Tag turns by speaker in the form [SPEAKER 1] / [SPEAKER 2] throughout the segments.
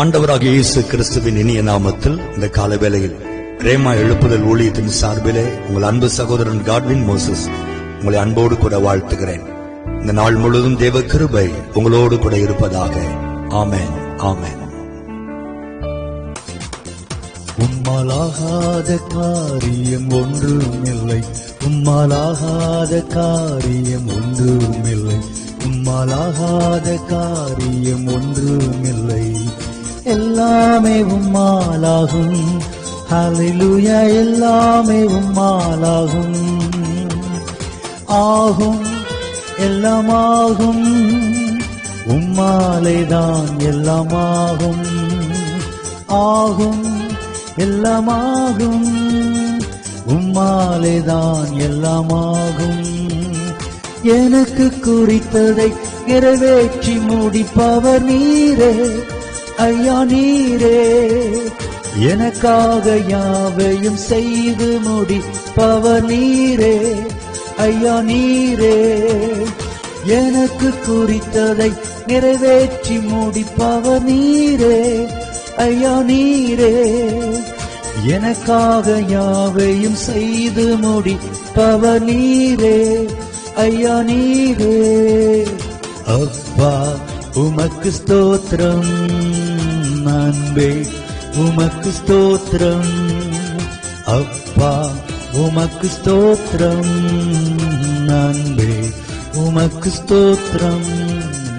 [SPEAKER 1] ஆண்டவராகிய இயேசு கிறிஸ்துவின் இனிய நாமத்தில் இந்த கால வேளையில் ரேமா எழுப்புதல் ஊழியத்தின் சார்பிலே உங்கள் அன்பு சகோதரன் காட்வின் மோசஸ் உங்களை அன்போடு கூட வாழ்த்துகிறேன். இந்த நாள் முழுவதும் தேவ கிருபை உங்களோடு கூட இருப்பதாக. ஆமென், ஆமென்.
[SPEAKER 2] உம்மாலாகாத காரியம் ஒன்றுமில்லை, உம்மாலாகாத காரியம் ஒன்றுமில்லை, உம்மாலாகாத காரியம் ஒன்றுமில்லை. எல்லாமே உம்மாலாகும், ஹல்லேலூயா, எல்லாமே உம்மாலாகும். ஆகும், எல்லாமாகும், உம்மாலேதான் எல்லாமாகும். ஆகும், எல்லாமாகும், உம்மாலேதான் எல்லாமாகும். எனக்கு குறித்ததை நிறைவேற்றி முடிப்பவர் நீரே, ஐயா நீரே. எனக்காக யாவையும் செய்து முடிப்பவர் நீரே, ஐயா நீரே. எனக்கு குறித்ததை நிறைவேற்றி முடிப்பவர் நீரே, ஐயா நீரே. எனக்காக யாவையும் செய்து முடிப்பவர் நீரே, ஐயா நீரே. அப்பா உமக்கு ஸ்தோத்திரம், அன்பே உமக்கு ஸ்தோத்திரம். அப்பா உமக்கு ஸ்தோத்திரம், அன்பே உமக்கு ஸ்தோத்திரம்.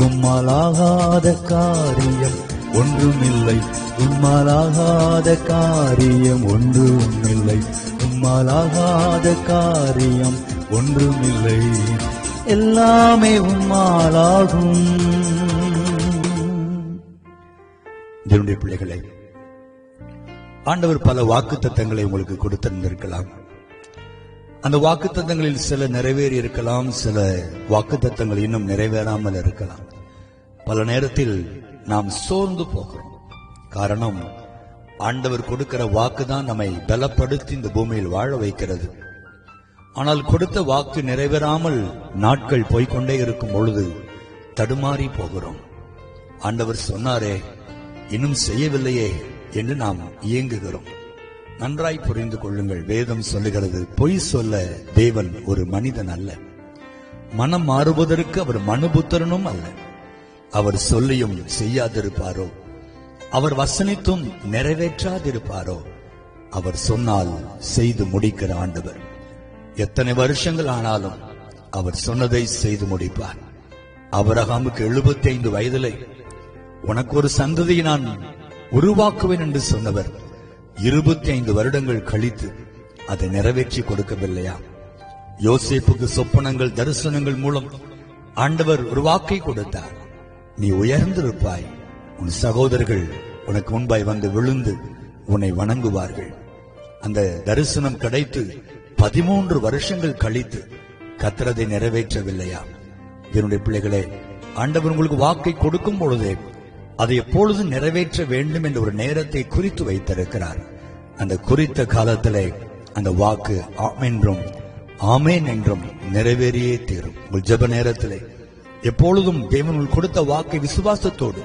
[SPEAKER 2] உம்மாலாகாத காரியம் ஒன்றுமில்லை, உம்மாலாகாத காரியம் ஒன்றுமில்லை, உம்மாலாகாத காரியம் ஒன்றுமில்லை. எல்லாமே உம்மாலாகும்.
[SPEAKER 1] என்னுடைய பிள்ளைகளை, ஆண்டவர் பல வாக்குத்தத்தங்களை உங்களுக்கு கொடுத்திருந்திருக்கலாம். அந்த வாக்குத்தத்தங்களில் சில நிறைவேறி இருக்கலாம், சில வாக்குத்தத்தங்கள் இன்னும் நிறைவேறாமல் இருக்கலாம். பல நேரத்தில் நாம் சோர்ந்து போகிறோம். காரணம், ஆண்டவர் கொடுக்கிற வாக்குதான் நம்மை பலப்படுத்தி இந்த பூமியில் வாழ வைக்கிறது. ஆனால் கொடுத்த வாக்கு நிறைவேறாமல் நாட்கள் போய்கொண்டே இருக்கும் பொழுது தடுமாறி போகிறோம். ஆண்டவர் சொன்னாரே, இன்னும் செய்யவில்லையே என்று நாம் இயங்குகிறோம். நன்றாய் புரிந்து கொள்ளுங்கள். வேதம் சொல்லுகிறது, பொய் சொல்ல தேவன் ஒரு மனிதன் அல்ல, மனம் மாறுவதற்கு அவர் மனுபுத்திரனும் அல்ல. அவர் சொல்லியும் செய்யாதிருப்பாரோ, அவர் வசனித்தும் நிறைவேற்றாதிருப்பாரோ? அவர் சொன்னால் செய்து முடிக்கிற ஆண்டவர். எத்தனை வருஷங்கள் ஆனாலும் அவர் சொன்னதை செய்து முடிப்பார். ஆபிரகாமுக்கு 75 வயதிலே உனக்கு ஒரு சந்ததியை நான் உருவாக்குவேன் என்று சொன்னவர் 25 வருடங்கள் கழித்து அதை நிறைவேற்றி கொடுக்கவில்லையா? யோசேப்புக்கு சொப்பனங்கள் தரிசனங்கள் மூலம் ஆண்டவர் ஒரு வாக்கை கொடுத்தார். நீ உயர்ந்திருப்பாய், உன் சகோதரர்கள் உனக்கு முன்பாய் வந்து விழுந்து உன்னை வணங்குவார்கள். அந்த தரிசனம் கிடைத்து 13 வருஷங்கள் கழித்து கர்த்தரை நிறைவேற்றவில்லையா? என்னுடைய பிள்ளைகளே, ஆண்டவர் உங்களுக்கு வாக்கை கொடுக்கும் பொழுதே அதை எப்பொழுது நிறைவேற்ற வேண்டும் என்ற ஒரு நேரத்தை குறித்து வைத்திருக்கிறார். அந்த குறித்த காலத்திலே அந்த வாக்கு ஆம் என்றும் ஆமேன் என்றும் நிறைவேறியே தீரும். உங்கள் ஜெப நேரத்திலே எப்பொழுதும் தேவன் கொடுத்த வாக்கை விசுவாசத்தோடு,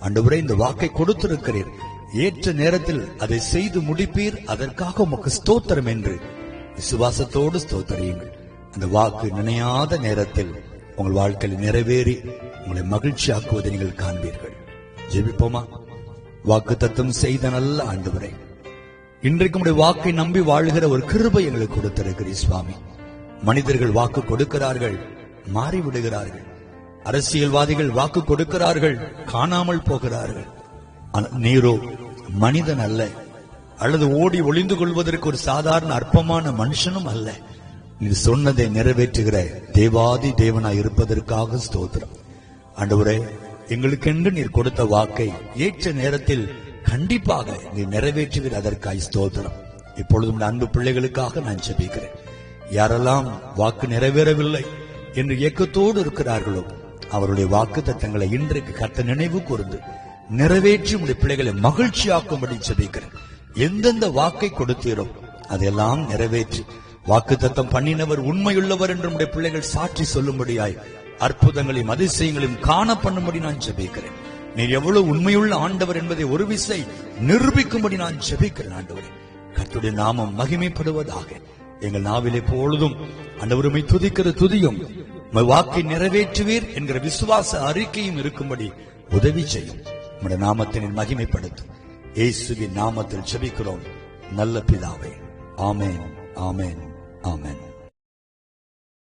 [SPEAKER 1] ஆண்டவரே இந்த வாக்கை கொடுத்திருக்கிறீர், ஏற்ற நேரத்தில் அதை செய்து முடிப்பீர், அதற்காக உமக்கு ஸ்தோத்திரம் என்று விசுவாசத்தோடு ஸ்தோத்திரியுங்கள். அந்த வாக்கு நினையாத நேரத்தில் உங்கள் வாழ்க்கையில் நிறைவேறி உங்களை மகிழ்ச்சியாக்குவதை நீங்கள் காண்பீர்கள். ஜெபிப்போமா? வாக்கு தத்தம் செய்த நல்ல ஆண்டவரே, இன்றைக்கு உடைய வாக்கை நம்பி வாழ்கிற ஒரு கிருபை எங்களுக்கு கொடுத்திருக்கிறீர் சுவாமி. மனிதர்கள் வாக்கு கொடுக்கிறார்கள், மாறிவிடுகிறார்கள். அரசியல்வாதிகள் வாக்கு கொடுக்கிறார்கள், காணாமல் போகிறார்கள். நீரோ மனிதன் அல்ல, அல்லது ஓடி ஒளிந்து கொள்வதற்கு ஒரு சாதாரண அற்பமான மனுஷனும் அல்ல. நீர் சொன்னதை நிறைவேற்றுகிற தேவாதி தேவனாய் இருப்பதற்காக ஸ்தோத்திரம். ஆண்டவரே, எங்களுக்கென்று நீர் கொடுத்த வாக்கை ஏற்ற நேரத்தில் கண்டிப்பாக நீர் நிறைவேற்றுகிற அதற்காய் ஸ்தோத்திரம். இப்பொழுதும் அன்பு பிள்ளைகளுக்காக நான் ஜெபிக்கிறேன். யாரெல்லாம் வாக்கு நிறைவேறவில்லை என்று ஏக்கத்தோடு இருக்கிறார்களோ, அவருடைய வாக்கு தத்தங்களை இன்றைக்கு கர்த்தர் நினைவு கூர்ந்து நிறைவேற்றி உடைய பிள்ளைகளை மகிழ்ச்சியாக்கும்படி ஜெபிக்கிறேன். எந்தெந்த வாக்கை கொடுத்தீரோ அதையெல்லாம் நிறைவேற்றி வாக்குத்தத்தம் பண்ணினவர் உண்மையுள்ளவர் என்று நம்முடைய பிள்ளைகள் சாட்சி சொல்லும்படியாய் அற்புதங்களையும் அதிசயங்களையும் காண பண்ணும்படி நான் ஜெபிக்கிறேன். நீர் எவ்வளவு உண்மையுள்ள ஆண்டவர் என்பதை ஒரு விசை நிரூபிக்கும்படி நான் ஜெபிக்கிறேன் ஆண்டவரே. கர்த்தருடைய நாமம் மகிமைப்படுவதாக. எங்கள் நாவிலே பொழுதும் ஆண்டவருமை துதிக்கிற துதியும் வாக்கை நிறைவேற்றுவீர் என்கிற விசுவாச அறிக்கையும் இருக்கும்படி உதவி செய்யும். நம்முடைய நாமத்தினை மகிமைப்படுத்தும் இயேசுவின் நாமத்தில் ஜெபிக்கிறோம் நல்ல பிதாவே. ஆமென், ஆமென், ஆமென்.